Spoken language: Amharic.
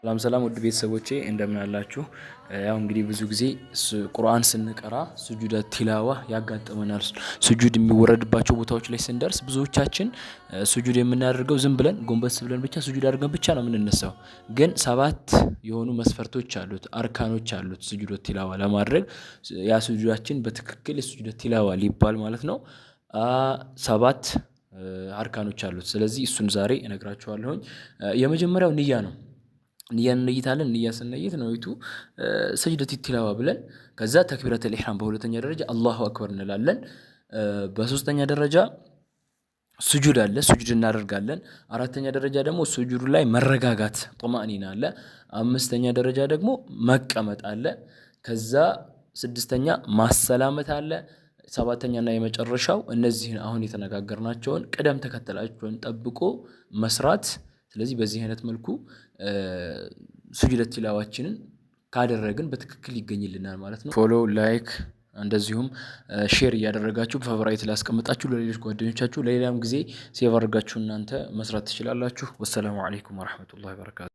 ሰላም ሰላም ውድ ቤተሰቦቼ እንደምን አላችሁ? ያው እንግዲህ ብዙ ጊዜ ቁርአን ስንቀራ ሱጁደ ቲላዋ ያጋጥመናል። ሱጁድ የሚወረድባቸው ቦታዎች ላይ ስንደርስ ብዙዎቻችን ሱጁድ የምናደርገው ዝም ብለን ጎንበስ ብለን ብቻ ሱጁድ አድርገን ብቻ ነው የምንነሳው። ግን ሰባት የሆኑ መስፈርቶች አሉት፣ አርካኖች አሉት ሱጁደ ቲላዋ ለማድረግ ያ ሱጁዳችን በትክክል ሱጁደ ቲላዋ ሊባል ማለት ነው። ሰባት አርካኖች አሉት። ስለዚህ እሱን ዛሬ እነግራችኋለሁኝ። የመጀመሪያው ንያ ነው። ንያን እንይታለን። ንያ ስንይት ነውይቱ ሰጅደት ቲላዋ ብለን ከዛ ተክቢረተል ኢህራም በሁለተኛ ደረጃ አላሁ አክበር እንላለን። በሶስተኛ ደረጃ ሱጁድ አለ፣ ሱጁድ እናደርጋለን። አራተኛ ደረጃ ደግሞ ሱጁዱ ላይ መረጋጋት ጦማእኒና አለ። አምስተኛ ደረጃ ደግሞ መቀመጥ አለ። ከዛ ስድስተኛ ማሰላመት አለ። ሰባተኛና የመጨረሻው እነዚህን አሁን የተነጋገርናቸውን ቅደም ተከተላቸውን ጠብቆ መስራት። ስለዚህ በዚህ አይነት መልኩ ሱጁደ ቲላዋችንን ካደረግን በትክክል ይገኝልናል ማለት ነው። ፎሎ ላይክ እንደዚሁም ሼር እያደረጋችሁ በፌቨራይት ላይ አስቀምጣችሁ ለሌሎች ጓደኞቻችሁ ለሌላም ጊዜ ሴቭ አድርጋችሁ እናንተ መስራት ትችላላችሁ። ወሰላሙ አለይኩም ወራህመቱላሂ ወበረካቱ።